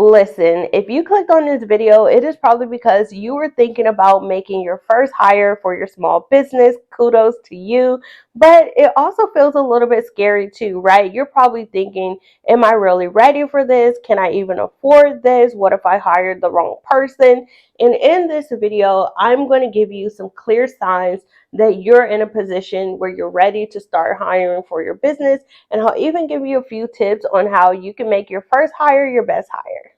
Listen, if you clicked on this video, it is probably because you were thinking about making your first hire for your small business. Kudos to you. But it also feels a little bit scary too, right? You're probably thinking, am I really ready for this? Can I even afford this? What if I hired the wrong person? And in this video, I'm going to give you some clear signs that you're in a position where you're ready to start hiring for your business, and I'll even give you a few tips on how you can make your first hire your best hire.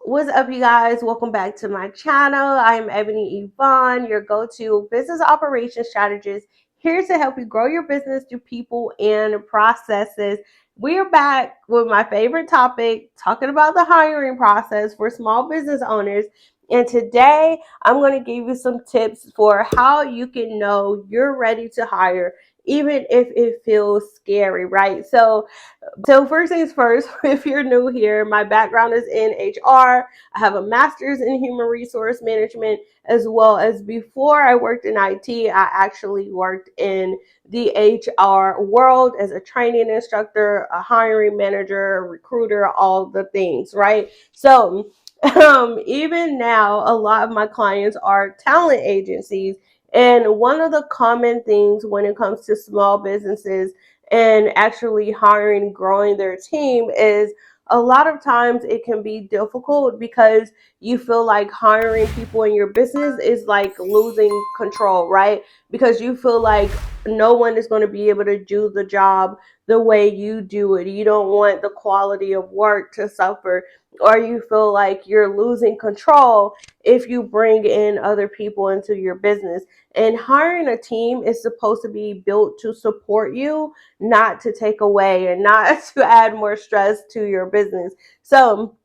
What's up, you guys? Welcome back to my channel. I'm Ebony Evaughn, your go-to business operations strategist, here to help you grow your business through people and processes. We are back with my favorite topic, talking about the hiring process for small business owners. And today I'm going to give you some tips for how you can know you're ready to hire, even if it feels scary, right? So first things first, if you're new here, my background is in HR. I have a master's in human resource management, as well as before I worked in IT, I actually worked in the HR world as a training instructor, a hiring manager, a recruiter, all the things, right? So even now, a lot of my clients are talent agencies. And one of the common things when it comes to small businesses and actually hiring, growing their team is a lot of times it can be difficult because you feel like hiring people in your business is like losing control, right? Because you feel like no one is going to be able to do the job the way you do it. You don't want the quality of work to suffer, or you feel like you're losing control if you bring in other people into your business. And hiring a team is supposed to be built to support you, not to take away and not to add more stress to your business. So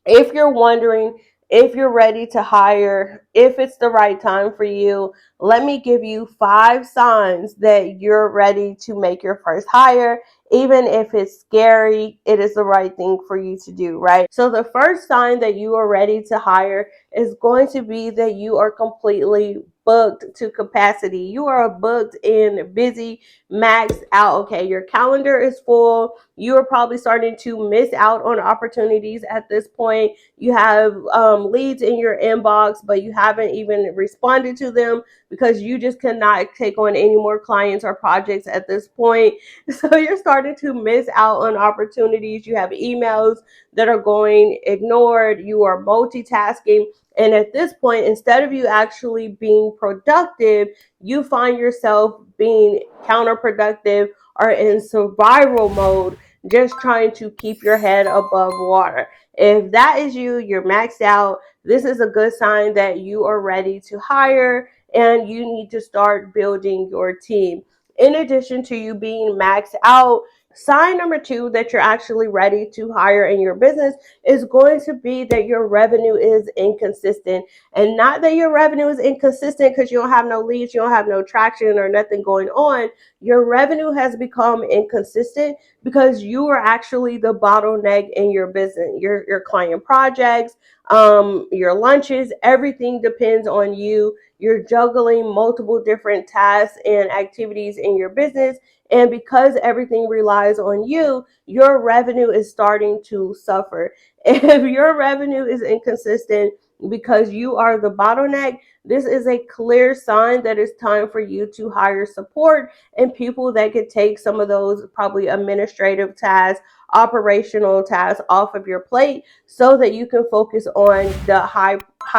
if you're wondering if you're ready to hire, if it's the right time for you, let me give you 5 signs that you're ready to make your first hire. Even if it's scary, it is the right thing for you to do, right? So the first sign that you are ready to hire is going to be that you are completely booked to capacity. You are booked and busy, maxed out. Okay, your calendar is full. You are probably starting to miss out on opportunities at this point. You have leads in your inbox, but you haven't even responded to them because you just cannot take on any more clients or projects at this point. So you're starting to miss out on opportunities. You have emails that are going ignored. You are multitasking. And at this point, instead of you actually being productive, you find yourself being counterproductive or in survival mode, just trying to keep your head above water. If that is you, you're maxed out. This is a good sign that you are ready to hire and you need to start building your team. In addition to you being maxed out, sign number 2 that you're actually ready to hire in your business is going to be that your revenue is inconsistent. And not that your revenue is inconsistent because you don't have no leads, you don't have no traction or nothing going on. Your revenue has become inconsistent because you are actually the bottleneck in your business. Your client projects, your lunches, everything depends on you. You're juggling multiple different tasks and activities in your business. And because everything relies on you, your revenue is starting to suffer. If your revenue is inconsistent because you are the bottleneck, this is a clear sign that it's time for you to hire support and people that can take some of those probably administrative tasks, operational tasks off of your plate so that you can focus on the high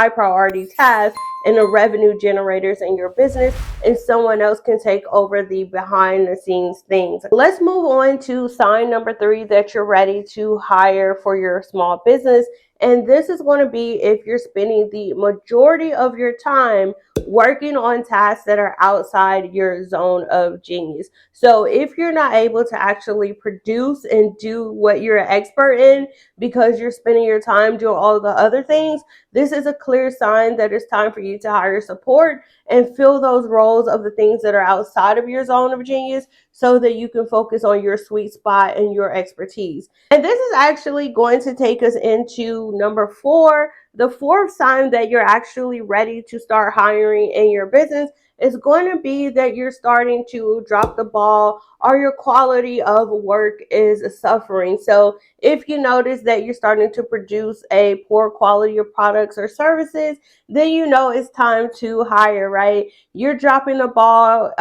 priority tasks and the revenue generators in your business, and someone else can take over the behind the scenes things. Let's move on to sign number 3 that you're ready to hire for your small business. And this is going to be if you're spending the majority of your time working on tasks that are outside your zone of genius. So if you're not able to actually produce and do what you're an expert in because you're spending your time doing all the other things, this is a clear sign that it's time for you to hire support and fill those roles of the things that are outside of your zone of genius so that you can focus on your sweet spot and your expertise. And this is actually going to take us into number 4. The 4th sign that you're actually ready to start hiring in your business it's going to be that you're starting to drop the ball or your quality of work is suffering. So if you notice that you're starting to produce a poor quality of products or services, then you know it's time to hire, right? You're dropping the ball.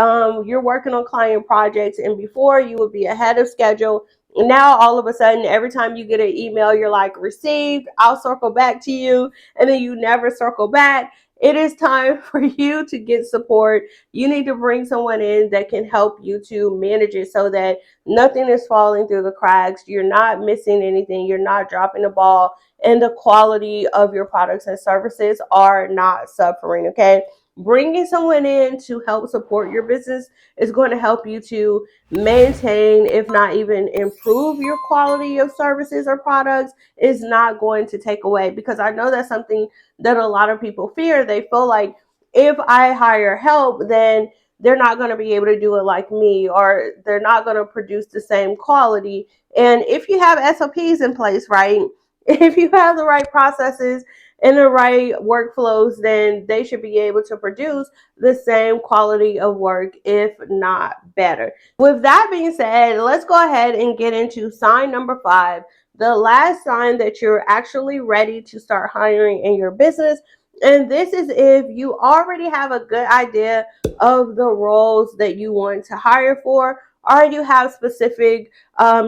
You're working on client projects, and before you would be ahead of schedule. Now all of a sudden, every time you get an email, you're like, received, I'll circle back to you, and then you never circle back. It is time for you to get support. You need to bring someone in that can help you to manage it so that nothing is falling through the cracks. You're not missing anything. You're not dropping the ball, and the quality of your products and services are not suffering. Okay. Bringing someone in to help support your business is going to help you to maintain, if not even improve, your quality of services or products. Is not going to take away, because I know that's something that a lot of people fear. They feel like if I hire help, then they're not going to be able to do it like me, or they're not going to produce the same quality. And if you have SOPs in place, right? If you have the right processes and the right workflows, then they should be able to produce the same quality of work, if not better. With that being said, let's go ahead and get into sign number 5. The last sign that you're actually ready to start hiring in your business. And this is if you already have a good idea of the roles that you want to hire for, or you have specific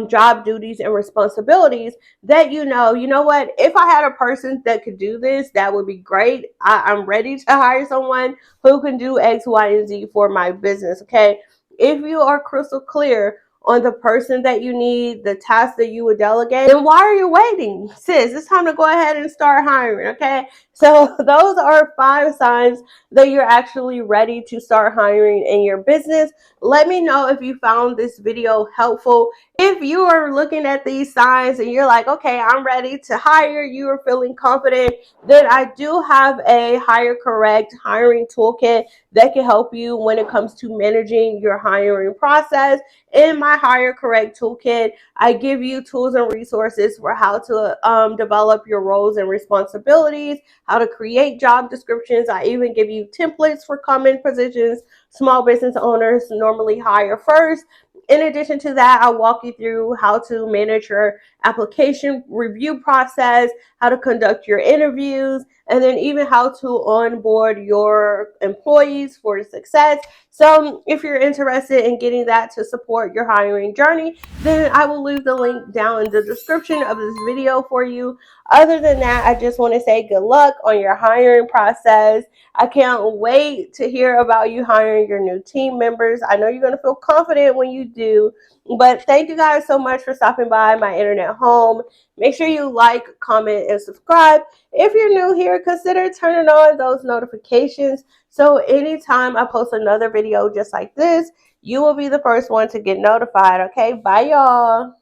job duties and responsibilities that you know what, if I had a person that could do this, that would be great. I'm ready to hire someone who can do X, Y, and Z for my business. Okay. If you are crystal clear on the person that you need, the task that you would delegate, then why are you waiting? Sis, it's time to go ahead and start hiring, okay? So those are 5 signs that you're actually ready to start hiring in your business. Let me know if you found this video helpful. If you are looking at these signs and you're like, okay, I'm ready to hire, you are feeling confident, then I do have a Hire Correct hiring toolkit that can help you when it comes to managing your hiring process. In my Hire Correct toolkit, I give you tools and resources for how to develop your roles and responsibilities, how to create job descriptions. I even give you templates for common positions small business owners normally hire first. In addition to that, I walk you through how to manage your application review process, how to conduct your interviews, and then even how to onboard your employees for success. So if you're interested in getting that to support your hiring journey, then I will leave the link down in the description of this video for you. Other than that, I just want to say good luck on your hiring process. I can't wait to hear about you hiring your new team members. I know you're going to feel confident when you do. But thank you guys so much for stopping by my internet home. Make sure you like, comment, and subscribe. If you're new here, consider turning on those notifications so anytime I post another video just like this, you will be the first one to get notified. Okay, bye y'all.